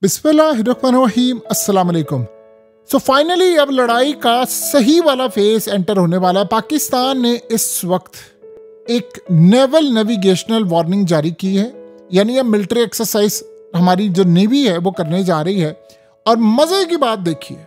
बिस्मिल्लाहिर्रहमानिर्रहीम, अस्सलाम वालेकुम। सो फाइनली अब लड़ाई का सही वाला फेज एंटर होने वाला है। पाकिस्तान ने इस वक्त एक नेवल नेविगेशनल वार्निंग जारी की है, यानी अब मिलिट्री एक्सरसाइज हमारी जो नेवी है वो करने जा रही है। और मजे की बात देखिए,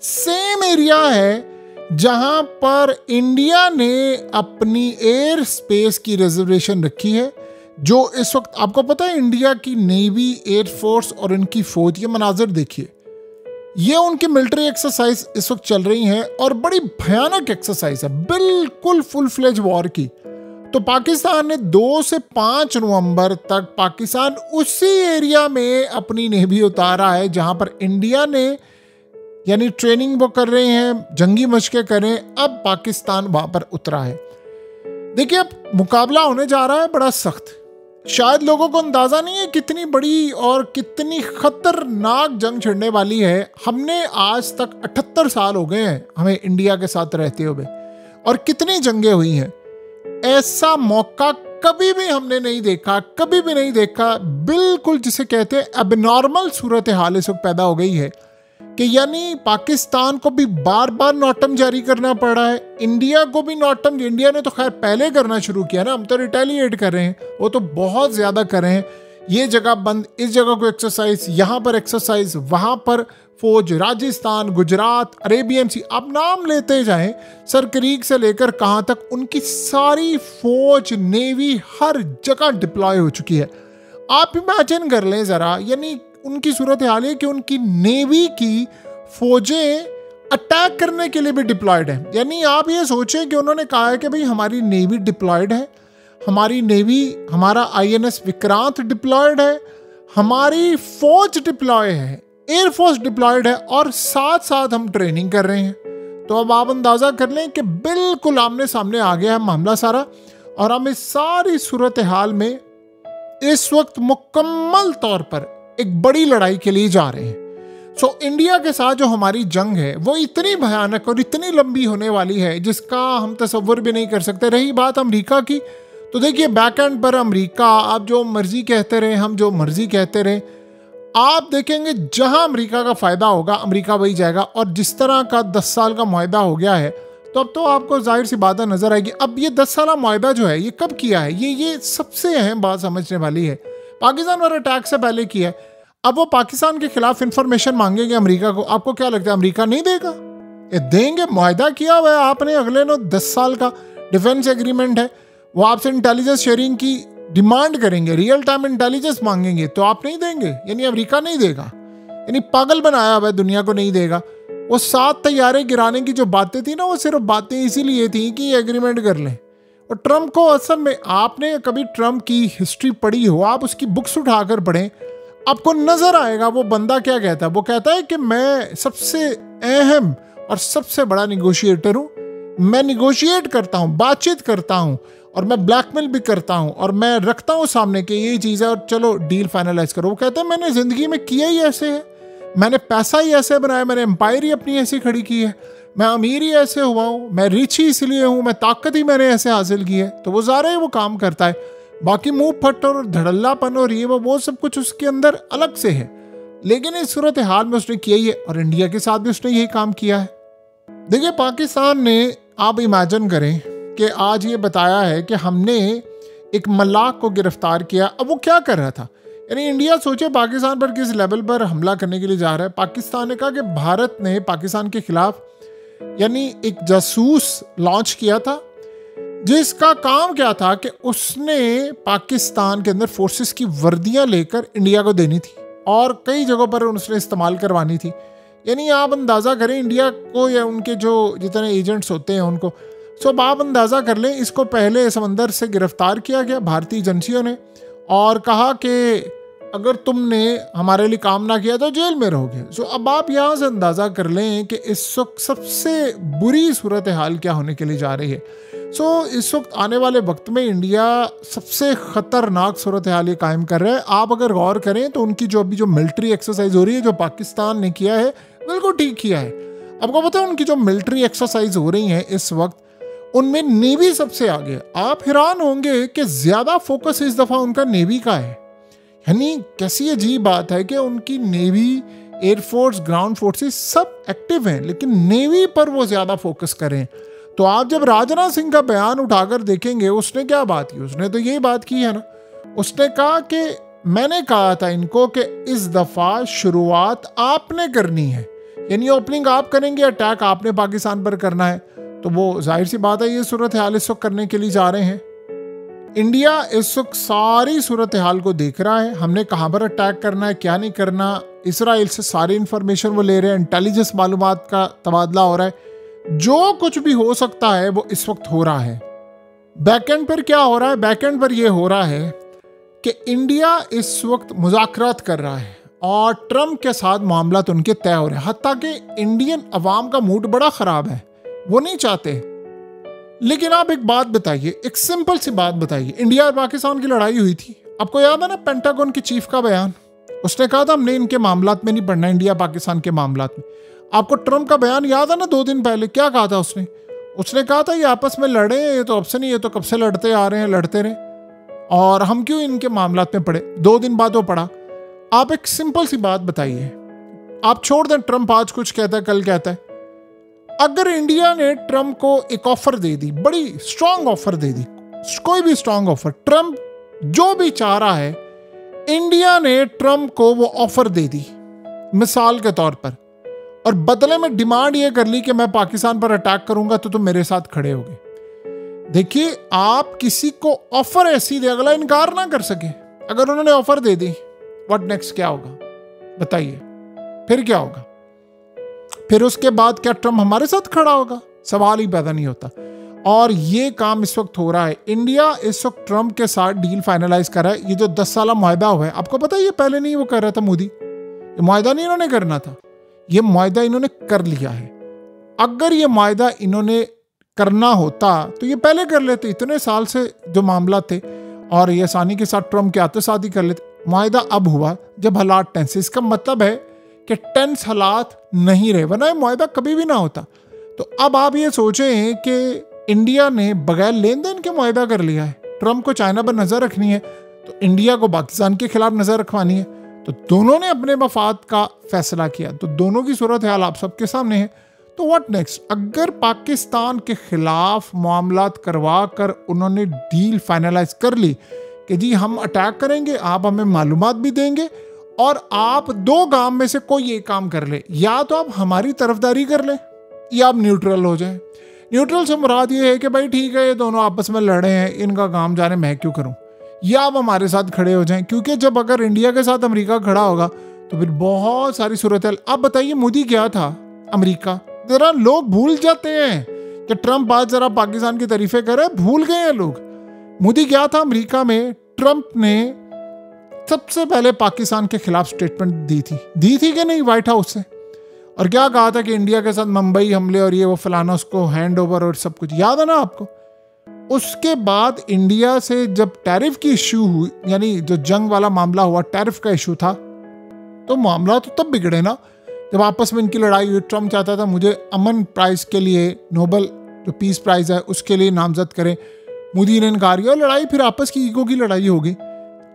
सेम एरिया है जहां पर इंडिया ने अपनी एयर स्पेस की रिजर्वेशन रखी है, जो इस वक्त आपको पता है इंडिया की नेवी, एयरफोर्स और इनकी फौज, ये मनाजिर देखिए, ये उनकी मिलिट्री एक्सरसाइज इस वक्त चल रही हैं और बड़ी भयानक एक्सरसाइज है, बिल्कुल फुल फ्लेज वॉर की। तो पाकिस्तान ने 2 से 5 नवंबर तक पाकिस्तान उसी एरिया में अपनी नेवी उतारा है जहां पर इंडिया ने यानी ट्रेनिंग वो कर रहे हैं, जंगी मशकें कर रहे हैं। अब पाकिस्तान वहां पर उतरा है। देखिए, अब मुकाबला होने जा रहा है बड़ा सख्त। शायद लोगों को अंदाजा नहीं है कितनी बड़ी और कितनी खतरनाक जंग छिड़ने वाली है। हमने आज तक 78 साल हो गए हैं हमें इंडिया के साथ रहते हुए, और कितनी जंगें हुई हैं। ऐसा मौका कभी भी हमने नहीं देखा, कभी भी नहीं देखा। बिल्कुल जिसे कहते हैं एबनॉर्मल सूरत हाल इस वक्त पैदा हो गई है कि यानी पाकिस्तान को भी बार बार नोटम जारी करना पड़ा है, इंडिया को भी नोटम। इंडिया ने तो खैर पहले करना शुरू किया ना, हम तो रिटेलिएट कर रहे हैं, वो तो बहुत ज़्यादा कर रहे हैं। ये जगह बंद, इस जगह को एक्सरसाइज, यहाँ पर एक्सरसाइज, वहाँ पर फौज, राजस्थान, गुजरात, अरेबियन सी, आप नाम लेते जाएं, सर क्रीक से लेकर कहाँ तक उनकी सारी फौज, नेवी हर जगह डिप्लॉय हो चुकी है। आप इमेजिन कर लें ज़रा, यानी उनकी सूरत हाल है कि उनकी नेवी की फौजें अटैक करने के लिए भी डिप्लॉयड है। यानी आप ये सोचें कि उन्होंने कहा है कि भाई हमारी नेवी डिप्लॉयड है, हमारी नेवी, हमारा INS विक्रांत डिप्लॉयड है, हमारी फौज डिप्लॉय है, एयरफोर्स डिप्लॉयड है, और साथ साथ हम ट्रेनिंग कर रहे हैं। तो अब आप अंदाज़ा कर लें कि बिल्कुल आमने सामने आ गया है मामला सारा, और हम इस सारी सूरत हाल में इस वक्त मुकम्मल तौर पर एक बड़ी लड़ाई के लिए जा रहे हैं। सो इंडिया के साथ जो हमारी जंग है वो इतनी भयानक और इतनी लंबी होने वाली है जिसका हम तसव्वुर भी नहीं कर सकते। रही बात अमेरिका की, तो देखिए बैक एंड पर अमेरिका, आप जो मर्जी कहते रहे, हम जो मर्जी कहते रहे, आप देखेंगे जहां अमेरिका का फ़ायदा होगा अमेरिका वही जाएगा। और जिस तरह का 10 साल का मुआहदा हो गया है, तो अब तो आपको जाहिर सी बात नज़र आएगी। अब ये 10 साल मुआहदा जो है ये कब किया है, ये सबसे अहम बात समझने वाली है। पाकिस्तान पर अटैक से पहले किया है। अब वो पाकिस्तान के खिलाफ इंफॉर्मेशन मांगेंगे अमेरिका को। आपको क्या लगता है अमेरिका नहीं देगा? ये देंगे। मुआहदा किया हुआ है आपने, अगले 10 साल का डिफेंस एग्रीमेंट है, वो आपसे इंटेलिजेंस शेयरिंग की डिमांड करेंगे, रियल टाइम इंटेलिजेंस मांगेंगे, तो आप नहीं देंगे, यानी अमेरिका नहीं देगा। यानी पागल बनाया हुआ है दुनिया को, नहीं देगा। वो 7 तैयारे गिराने की जो बातें थी ना, वो सिर्फ बातें इसीलिए थी कि एग्रीमेंट कर लें। और ट्रंप को असल में, आपने कभी ट्रंप की हिस्ट्री पढ़ी हो, आप उसकी बुक्स उठाकर पढ़ें, आपको नजर आएगा वो बंदा क्या कहता है। वो कहता है कि मैं सबसे अहम और सबसे बड़ा निगोशिएटर हूँ, मैं निगोशिएट करता हूँ, बातचीत करता हूँ, और मैं ब्लैकमेल भी करता हूँ, और मैं रखता हूँ सामने कि ये चीज़ है और चलो डील फाइनलाइज करो। वो कहता है मैंने ज़िंदगी में किया ही ऐसे है, मैंने पैसा ही ऐसे बनाया, मैंने एम्पायर ही अपनी ऐसी खड़ी की है, मैं अमीर ही ऐसे हुआ हूँ, मैं रिच ही इसलिए हूँ, मैं ताकत ही मैंने ऐसे हासिल की है। तो वो ज़ाहिर है वो काम करता है। बाकी मुंह फट और धड़ल्लापन और ये वो सब कुछ उसके अंदर अलग से है, लेकिन इस सूरत हाल में उसने किया ही है, और इंडिया के साथ भी उसने यही काम किया है। देखिए, पाकिस्तान ने, आप इमेजिन करें कि आज ये बताया है कि हमने एक मल्लाक को गिरफ्तार किया। अब वो क्या कर रहा था, यानी इंडिया सोचे पाकिस्तान पर किस लेवल पर हमला करने के लिए जा रहा है। पाकिस्तान ने कहा कि भारत ने पाकिस्तान के खिलाफ यानी एक जासूस लॉन्च किया था, जिसका काम क्या था कि उसने पाकिस्तान के अंदर फोर्सेस की वर्दियां लेकर इंडिया को देनी थी, और कई जगहों पर उसने इस्तेमाल करवानी थी। यानी आप अंदाज़ा करें इंडिया को या उनके जो जितने एजेंट्स होते हैं उनको, सब आप अंदाज़ा कर लें। इसको पहले समंदर से गिरफ्तार किया गया भारतीय एजेंसियों ने, और कहा कि अगर तुमने हमारे लिए काम ना किया तो जेल में रहोगे। सो अब आप यहाँ से अंदाज़ा कर लें कि इस वक्त सबसे बुरी सूरत हाल क्या होने के लिए जा रही है। सो इस वक्त आने वाले वक्त में इंडिया सबसे ख़तरनाक सूरत हाल ये कायम कर रहा है। आप अगर गौर करें तो उनकी जो अभी जो मिलिट्री एक्सरसाइज हो रही है, जो पाकिस्तान ने किया है, बिल्कुल ठीक किया है। आपको पता है उनकी जो मिलिट्री एक्सरसाइज हो रही हैं इस वक्त, उनमें नेवी सबसे आगे। आप हैरान होंगे कि ज़्यादा फोकस इस दफ़ा उनका नेवी का है। यानी कैसी अजीब बात है कि उनकी नेवी, एयरफोर्स, ग्राउंड फोर्सेस सब एक्टिव हैं, लेकिन नेवी पर वो ज़्यादा फोकस करें। तो आप जब राजनाथ सिंह का बयान उठाकर देखेंगे, उसने क्या बात की? उसने तो यही बात की है ना, उसने कहा कि मैंने कहा था इनको कि इस दफ़ा शुरुआत आपने करनी है, यानी ओपनिंग आप करेंगे, अटैक आपने पाकिस्तान पर करना है। तो वो जाहिर सी बात है ये सूरत हाल इस वक्त करने के लिए जा रहे हैं। इंडिया इस वक्त सारी सूरत हाल को देख रहा है, हमने कहाँ पर अटैक करना है, क्या नहीं करना। इसराइल से सारी इन्फॉर्मेशन वो ले रहे हैं, इंटेलिजेंस मालूमात का तबादला हो रहा है, जो कुछ भी हो सकता है वो इस वक्त हो रहा है। बैकएंड पर क्या हो रहा है? बैकएंड पर यह हो रहा है कि इंडिया इस वक्त मुज़ाकरात कर रहा है और ट्रम्प के साथ मामला तो उनके तय हो रहे हैं। हत्ता कि इंडियन अवाम का मूड बड़ा ख़राब है, वो नहीं चाहते। लेकिन आप एक बात बताइए, एक सिंपल सी बात बताइए, इंडिया और पाकिस्तान की लड़ाई हुई थी, आपको याद है ना पेंटागन के चीफ का बयान? उसने कहा था हमने इनके मामलात में नहीं पढ़ना, इंडिया पाकिस्तान के मामलात में। आपको ट्रम्प का बयान याद है ना 2 दिन पहले? क्या कहा था उसने कहा था ये आपस में लड़े, ये तो अब से नहीं, ये तो कब से लड़ते आ रहे हैं, लड़ते रहे, और हम क्यों इनके मामलात में पड़े। 2 दिन बाद वो पड़ा। आप एक सिंपल सी बात बताइए, आप छोड़ दें ट्रम्प आज कुछ कहता है, कल कहता है, अगर इंडिया ने ट्रम्प को एक ऑफर दे दी, बड़ी स्ट्रांग ऑफर दे दी, कोई भी स्ट्रांग ऑफर, ट्रम्प जो भी चाह रहा है, इंडिया ने ट्रम्प को वो ऑफर दे दी मिसाल के तौर पर, और बदले में डिमांड ये कर ली कि मैं पाकिस्तान पर अटैक करूंगा तो तुम मेरे साथ खड़े होगे। देखिए, आप किसी को ऑफर ऐसी दे, अगला इनकार ना कर सके। अगर उन्होंने offer they the, what next, क्या होगा बताइए? फिर क्या होगा? फिर उसके बाद क्या ट्रम्प हमारे साथ खड़ा होगा? सवाल ही पैदा नहीं होता। और ये काम इस वक्त हो रहा है। इंडिया इस वक्त ट्रम्प के साथ डील फाइनलाइज कर रहा है। ये जो 10 साल मुआहदा हुआ है, आपको पता है ये पहले नहीं वो कर रहा था मोदी, ये मुआहदा नहीं इन्होंने करना था, ये मुआहदा इन्होंने कर लिया है। अगर ये मुआहदा इन्होंने करना होता तो ये पहले कर लेते, इतने साल से जो मामला थे, और ये आसानी के साथ ट्रम्प के आते साथ ही कर लेते। मुआहदा अब हुआ जब हालात टेंस, इसका मतलब है कि टेंस हालात नहीं रहे, वरना मुआहदा कभी भी ना होता। तो अब आप ये सोचें कि इंडिया ने बगैर लेन देन के मुआहदा कर लिया है। ट्रम्प को चाइना पर नजर रखनी है तो इंडिया को पाकिस्तान के खिलाफ नजर रखवानी है, तो दोनों ने अपने मफाद का फैसला किया, तो दोनों की सूरत हाल आप सबके सामने है। तो व्हाट नेक्स्ट? अगर पाकिस्तान के खिलाफ मामलात करवा कर उन्होंने डील फाइनलाइज कर ली कि जी हम अटैक करेंगे, आप हमें मालूमात भी देंगे, और आप 2 काम में से कोई एक काम कर ले, या तो आप हमारी तरफदारी कर लें या आप न्यूट्रल हो जाएं। न्यूट्रल से मुराद ये है कि भाई ठीक है, ये दोनों आपस में लड़े हैं, इनका काम जाने मैं क्यों करूं, या आप हमारे साथ खड़े हो जाएं। क्योंकि जब अगर इंडिया के साथ अमेरिका खड़ा होगा तो फिर बहुत सारी सूरत है। अब बताइए मोदी क्या था अमेरिका, जरा लोग भूल जाते हैं कि ट्रम्प आज जरा पाकिस्तान की तारीफें करे, भूल गए हैं लोग। मोदी क्या था अमेरिका में? ट्रम्प ने सबसे पहले पाकिस्तान के खिलाफ स्टेटमेंट दी थी कि नहीं व्हाइट हाउस से, और क्या कहा था कि इंडिया के साथ मुंबई हमले और ये वो फलाना, उसको हैंड ओवर और सब कुछ याद है ना आपको। उसके बाद इंडिया से जब टैरिफ की इशू हुई, यानी जो जंग वाला मामला हुआ, टैरिफ का इशू था, तो मामला तो तब बिगड़े ना जब आपस में इनकी लड़ाई हुई। ट्रम्प चाहता था मुझे अमन प्राइज के लिए, नोबल जो पीस प्राइज है उसके लिए नामजद करें, मोदी ने इनकार किया, लड़ाई फिर आपस की ईगो की लड़ाई हो गई।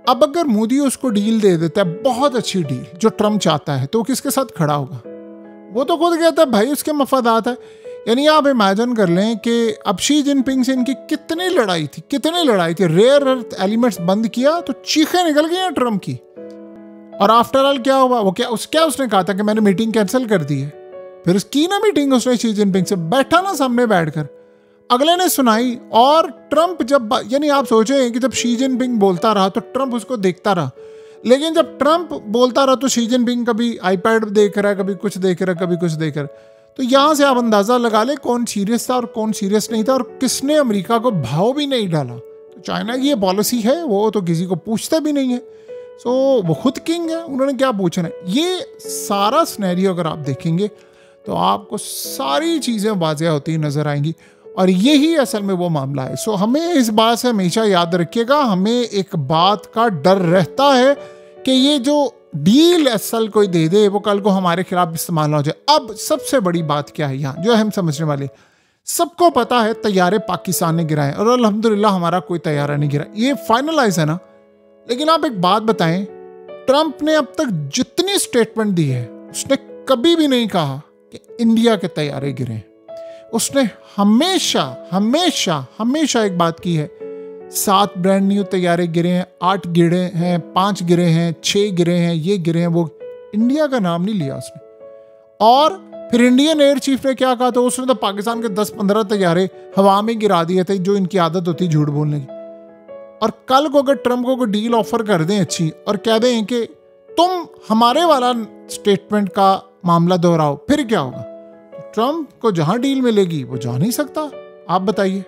अब अगर मोदी उसको डील दे देता है, बहुत अच्छी डील जो ट्रम्प चाहता है, तो किसके साथ खड़ा होगा? वो तो खुद कहता है भाई उसके मफादात है। यानी आप इमेजिन कर लें कि अब शी जिनपिंग से इनकी कितनी लड़ाई थी, रेयर अर्थ एलिमेंट्स बंद किया तो चीखें निकल गई हैं ट्रम्प की। और आफ्टर ऑल क्या हुआ? वो क्या उसने कहा था कि मैंने मीटिंग कैंसिल कर दी है। फिर उसकी ना मीटिंग उसने शी जिनपिंग से बैठा ना सामने बैठकर, अगले ने सुनाई। और ट्रम्प जब, यानी आप सोचें कि जब शी जिनपिंग बोलता रहा तो ट्रम्प उसको देखता रहा, लेकिन जब ट्रम्प बोलता रहा तो शी जिनपिंग कभी आईपैड देख रहा है, कभी कुछ देख रहा है, कभी कुछ देख रहा है। तो यहाँ से आप अंदाज़ा लगा ले कौन सीरियस था और कौन सीरियस नहीं था, और किसने अमेरिका को भाव भी नहीं डाला। तो चाइना की ये पॉलिसी है, वो तो किसी को पूछता भी नहीं है। सो वो खुद किंग है, उन्होंने क्या पूछना है। ये सारा सिनेरियो अगर आप देखेंगे तो आपको सारी चीज़ें वाज़ेह होती नज़र आएंगी, और यही असल में वो मामला है। सो हमें इस बात से हमेशा याद रखिएगा, हमें एक बात का डर रहता है कि ये जो डील असल कोई दे दे वो कल को हमारे खिलाफ इस्तेमाल ना हो जाए। अब सबसे बड़ी बात क्या है यहाँ जो हम समझने वाले, सबको पता है तैयारे पाकिस्तान ने गिराए, और अल्हम्दुलिल्लाह हमारा कोई तैयारा नहीं गिरा, ये फाइनलाइज है ना। लेकिन आप एक बात बताएं, ट्रंप ने अब तक जितनी स्टेटमेंट दी है उसने कभी भी नहीं कहा कि इंडिया के तैयारे गिरे। उसने हमेशा हमेशा हमेशा एक बात की है, 7 ब्रांड न्यू तैयारे गिरे हैं, 8 गिरे हैं, 5 गिरे हैं, 6 गिरे हैं, ये गिरे हैं, वो इंडिया का नाम नहीं लिया उसने। और फिर इंडियन एयर चीफ ने क्या कहा था, उसने तो पाकिस्तान के 10-15 तैयारे हवा में गिरा दिए थे, जो इनकी आदत होती है झूठ बोलने की। और कल को अगर ट्रंप को कोई डील ऑफर कर दें अच्छी और कह दें कि तुम हमारे वाला स्टेटमेंट का मामला दोहराओ, फिर क्या होगा? ट्रंप को जहां डील मिलेगी वो जा नहीं सकता। आप बताइए।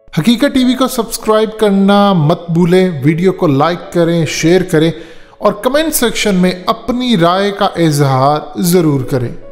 हकीकत टीवी को सब्सक्राइब करना मत भूलें, वीडियो को लाइक करें, शेयर करें और कमेंट सेक्शन में अपनी राय का इजहार जरूर करें।